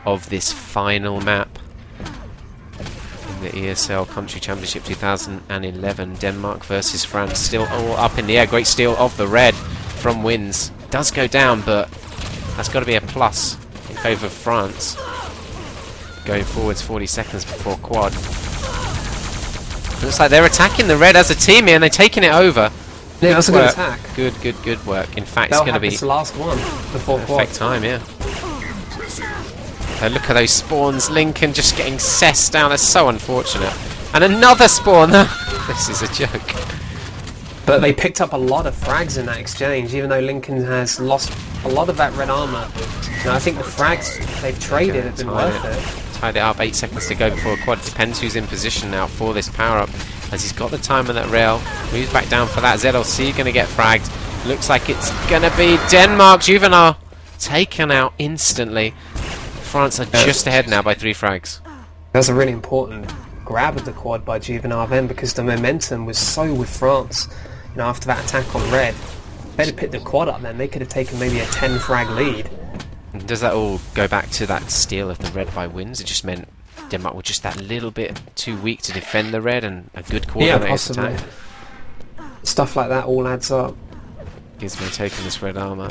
of this final map in the ESL Country Championship 2011. Denmark versus France, still all up in the air. Great steal of the red from Wins. Does go down, but that's got to be a plus in favour of France. Going forwards 40 seconds before quad. Looks like they're attacking the red as a team here, and they're taking it over. Yeah, that's a good attack. Good work. In fact, They'll it's going to be the last one before quad. Perfect time, yeah. Look at those spawns. Lincoln just getting cessed down. That's so unfortunate. And another spawn. This is a joke. But they picked up a lot of frags in that exchange, even though Lincoln has lost a lot of that red armor. Now I think the frags they've traded have been worth it. Tied it up. 8 seconds to go before quad. Depends who's in position now for this power-up, as he's got the time on that rail. Moves back down for that. ZLC going to get fragged. Looks like it's going to be Denmark. Juvenile taken out instantly. France are just ahead now by 3 frags. That's a really important grab of the quad by Juvenile then, because the momentum was so with France. You know, after that attack on red, if they'd have picked the quad up then, they could have taken maybe a 10 frag lead. And does that all go back to that steal of the red by Wins? It just meant Denmark were just that little bit too weak to defend the red, and a good coordinated attack. Stuff like that all adds up. Gizmo taking this red armor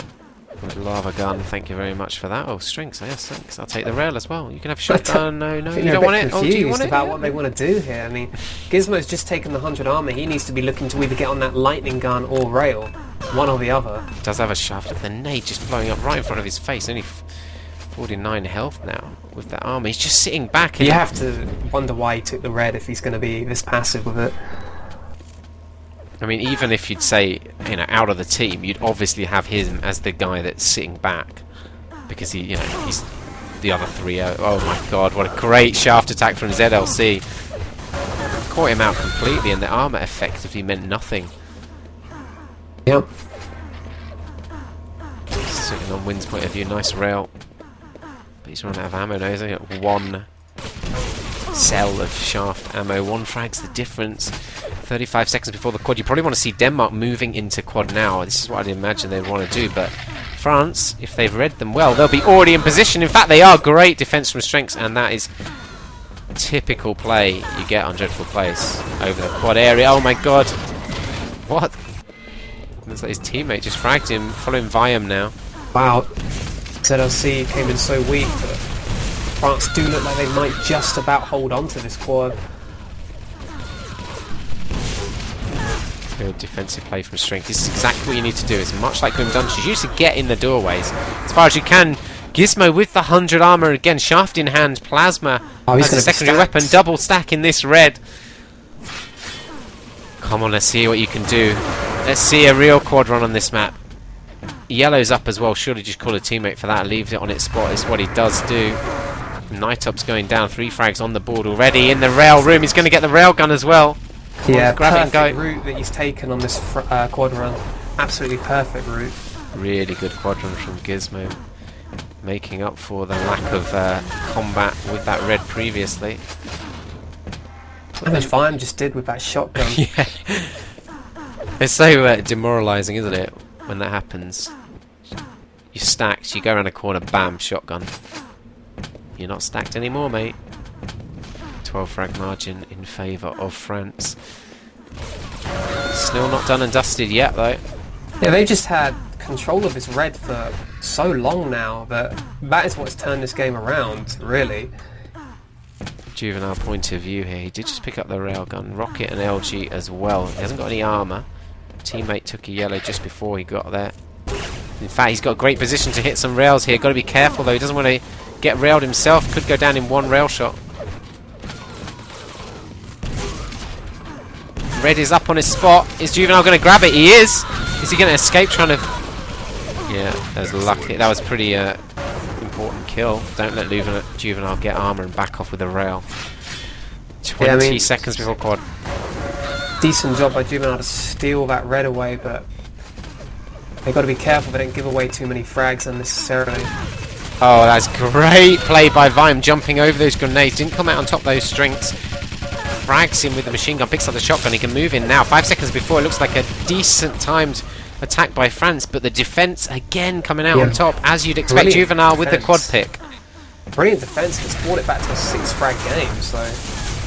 with lava gun. Thank you very much for that. Oh, strings. Yes, thanks. I'll take the rail as well. You can have a shotgun. No, you don't want it. Oh, do you want it? About what they want to do here. I mean, Gizmo's just taken the 100 armor. He needs to be looking to either get on that lightning gun or rail, one or the other. Does have a shaft of the nade just blowing up right in front of his face. Only 49 health now with that armor. He's just sitting back. You have to wonder why he took the red if he's going to be this passive with it. I mean, even if you'd say, you know, out of the team, you'd obviously have him as the guy that's sitting back, because he, you know, he's the other 3. Oh my God! What a great shaft attack from ZLC. Caught him out completely, and the armor effectively meant nothing. Yep. Sitting on Win's point of view, nice rail. But he's run out of ammo now. He's only got 1 cell of shaft ammo. 1 frag's the difference. 35 seconds before the quad. You probably want to see Denmark moving into quad now. This is what I'd imagine they'd want to do. But France, if they've read them well, they'll be already in position. In fact, they are. Great defense from Strengths, and that is typical play you get on Dreadful Place over the quad area. Oh my God! What? Looks like his teammate just fragged him. Following Viam now. Wow. ZLC came in so weak, but France do look like they might just about hold on to this quad. Good defensive play from Strength. This is exactly what you need to do. It's much like Grim Dungeons. You need to get in the doorways as far as you can. Gizmo with the 100 armor again, shaft in hand. Plasma as a secondary weapon. Double stack in this red. Come on, let's see what you can do. Let's see a real quad run on this map. Yellow's up as well. Surely just call a teammate for that. Leaves it on its spot. It's what he does do. Nightup's going down. 3 frags on the board already. In the rail room. He's going to get the rail gun as well. Yeah, perfect route that he's taken on this quad run. Absolutely perfect route. Really good quad run from Gizmo, making up for the lack of combat with that red previously. How much Viam just did with that shotgun. Yeah. It's so demoralising, isn't it, when that happens? You're stacked, you go around a corner, bam, shotgun. You're not stacked anymore, mate. 12 frag margin in favour of France. Still not done and dusted yet, though. Yeah, they just had control of this red for so long now that is what's turned this game around, really. Juvenile point of view here. He did just pick up the railgun. Rocket and LG as well. He hasn't got any armour. Teammate took a yellow just before he got there. In fact, he's got a great position to hit some rails here. Got to be careful, though. He doesn't want to get railed himself. Could go down in 1 rail shot. Red is up on his spot. Is Juvenile going to grab it? He is. Is he going to escape trying to... Yeah, that was lucky. That was pretty important kill. Don't let Juvenile get armor and back off with a rail. 20 seconds before quad. Decent job by Juvenile to steal that red away, but they've got to be careful they don't give away too many frags unnecessarily. Oh, that's great play by Viam, jumping over those grenades. Didn't come out on top of those strings. Frags him with the machine gun, picks up the shotgun. He can move in now. 5 seconds before, it looks like a decent timed attack by France, but the defense again coming out on top, as you'd expect. Juvenile with the quad pick. Brilliant defense. It's brought it back to a 6 frag game. So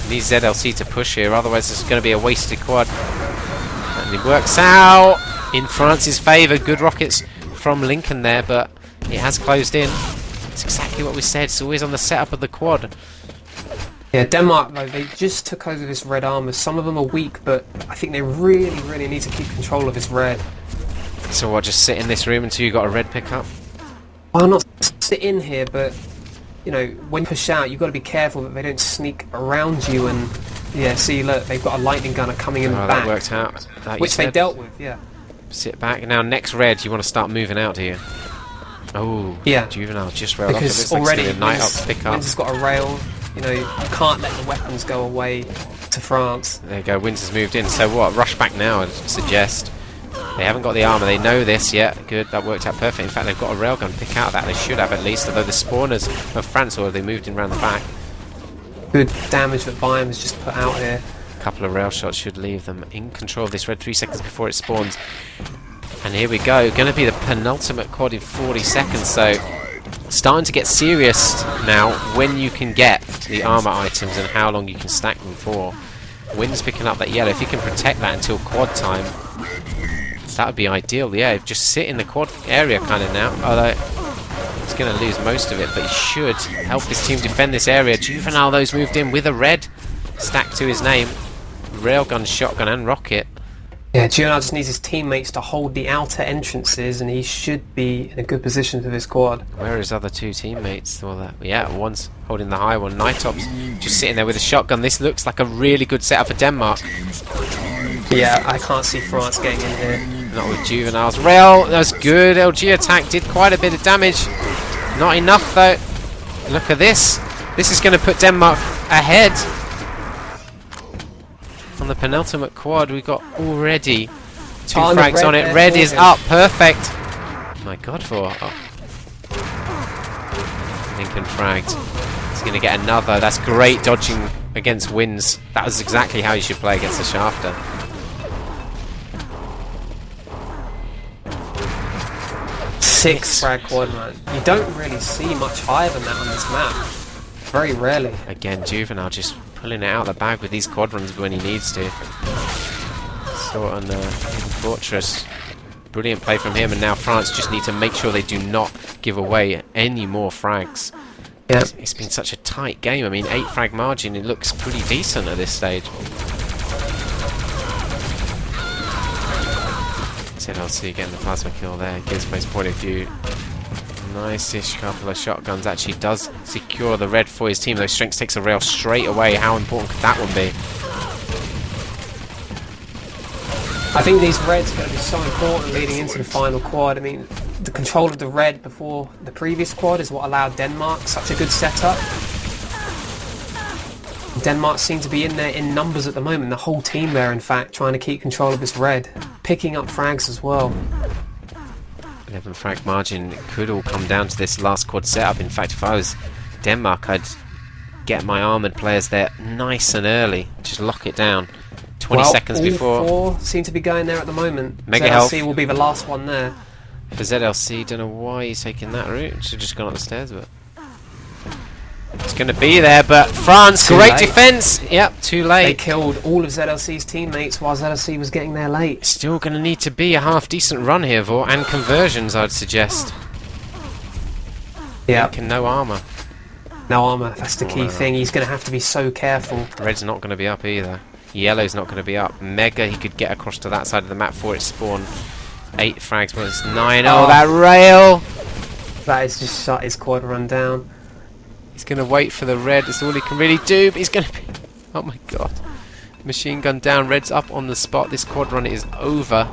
needs ZLC to push here, otherwise it's going to be a wasted quad. And it works out in France's favour. Good rockets from Lincoln there, but it has closed in. It's exactly what we said. It's always on the setup of the quad. yeah, Denmark though, they just took over this red armor. Some of them are weak, but I think they really need to keep control of this red. So what? Just sit in this room until you got a red pickup? Well, not sit in here, but you know, when you push out, you've got to be careful that they don't sneak around you. And yeah, see, look, they've got a lightning gunner coming in the back. That worked out. That which they dealt with, yeah. Sit back. Now, next red, you want to start moving out here. Oh, yeah. Juvenile just railed because off. It looks already like night up pick up. Wins has got a rail. You know, you can't let the weapons go away to France. There you go. Wins has moved in. So what? Rush back now, I'd suggest. They haven't got the armour. They know this yet. Good. That worked out perfect. In fact, they've got a railgun. Pick out that. They should have at least. Although the spawners of France, or they moved in around the back. Good damage that Bayern has just put out here. A couple of rail shots should leave them in control of this red 3 seconds before it spawns. And here we go. Going to be the penultimate quad in 40 seconds. So starting to get serious now when you can get the armour items and how long you can stack them for. Wind's picking up that yellow. If you can protect that until quad time, that would be ideal. Yeah, just sit in the quad area kind of now. Although he's going to lose most of it, but he should help his team defend this area. Juvenile, those moved in with a red stacked to his name. Railgun, shotgun and rocket. Yeah, Juvenile just needs his teammates to hold the outer entrances, and he should be in a good position for this quad. Where are his other two teammates? Or that? Yeah, one's holding the high one. Nitop's just sitting there with a shotgun. This looks like a really good setup for Denmark. Yeah, I can't see France getting in here. Not with Juvenile's rail. That was good. LG attack did quite a bit of damage. Not enough though. Look at this. This is going to put Denmark ahead. On the penultimate quad, we've got already 2 frags on it. Red is up. Perfect. My God, Lincoln fragged. He's going to get another. That's great dodging against wins. That was exactly how you should play against a shafter. Six frag quad, man. You don't really see much higher than that on this map. Very rarely. Again, Juvenile just pulling it out of the bag with these quad runs when he needs to. Sort on Fortress. Brilliant play from him, and now France just need to make sure they do not give away any more frags. Yeah. It's been such a tight game. I mean, 8 frag margin, it looks pretty decent at this stage. ZLC getting the plasma kill there. Gizmo's point of view. Nice-ish couple of shotguns. Actually does secure the red for his team. Though Strength takes a rail straight away. How important could that one be? I think these reds are going to be so important leading into the final quad. I mean, the control of the red before the previous quad is what allowed Denmark such a good setup. Denmark seem to be in there in numbers at the moment. The whole team there, in fact, trying to keep control of this red. Picking up frags as well. 11 frag margin. It could all come down to this last quad setup. In fact, if I was Denmark, I'd get my armoured players there nice and early. Just lock it down. 20 seconds before. All 4 seem to be going there at the moment. Mega ZLC health will be the last one there. for ZLC. Don't know why he's taking that route. Should have just gone up the stairs, but it's going to be there. But France, great defence. Yep, too late. They killed all of ZLC's teammates while ZLC was getting there late. Still going to need to be a half decent run here, Vor, and conversions, I'd suggest. Yeah. No armour. No armour, that's the key thing. He's going to have to be so careful. Red's not going to be up either. Yellow's not going to be up. Mega, he could get across to that side of the map for its spawn. 8 frags, but it's 9. Oh, that rail! That has just shut his quad run down. He's going to wait for the red. That's all he can really do. But he's going to be... Oh my god. Machine gun down. Red's up on the spot. This quad run is over.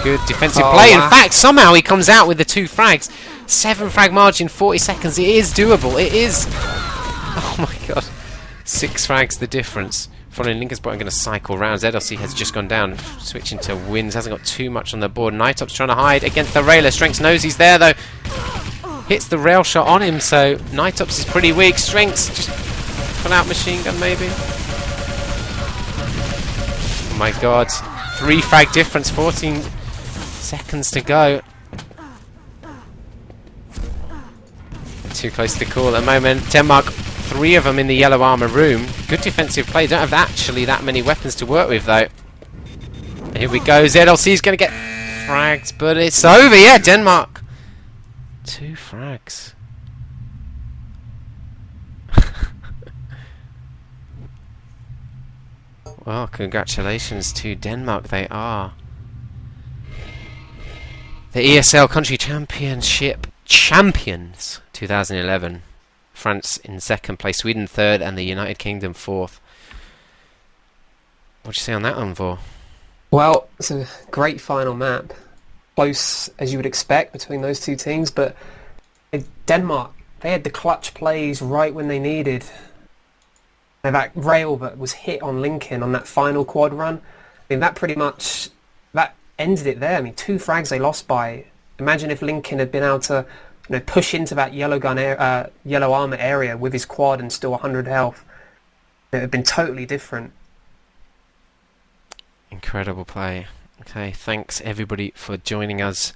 Good defensive play. Wow. In fact, somehow he comes out with the 2 frags. 7 frag margin, 40 seconds. It is doable. It is. Oh my god. 6 frags the difference. Following Lincoln's point, I'm going to cycle round. ZLC has just gone down. Switching to wins. Hasn't got too much on the board. Nitop's trying to hide against the railer. Strengths knows he's there though. Hits the rail shot on him, so Nitops is pretty weak. Strengths just pull out machine gun maybe. Oh my god. 3 frag difference, 14 seconds to go. Too close to call at the moment. Denmark, 3 of them in the yellow armour room. Good defensive play. Don't have actually that many weapons to work with, though. Here we go. ZLC's going to get fragged, but it's over. Yeah, Denmark. 2 frags. Well, congratulations to Denmark. They are the ESL Country Championship champions 2011. France in 2nd place, Sweden 3rd, and the United Kingdom 4th. What do you say on that one, Vor? Well, it's a great final map. Close as you would expect between those two teams, but Denmark, they had the clutch plays right when they needed. That rail that was hit on Lincoln on that final quad run, I mean, that pretty much that ended it there. I mean, 2 frags they lost by. Imagine if Lincoln had been able to, you know, push into that yellow armor area with his quad and still 100 health. It would have been totally different. Incredible play. Okay, thanks everybody for joining us.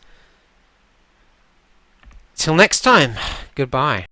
Till next time, goodbye.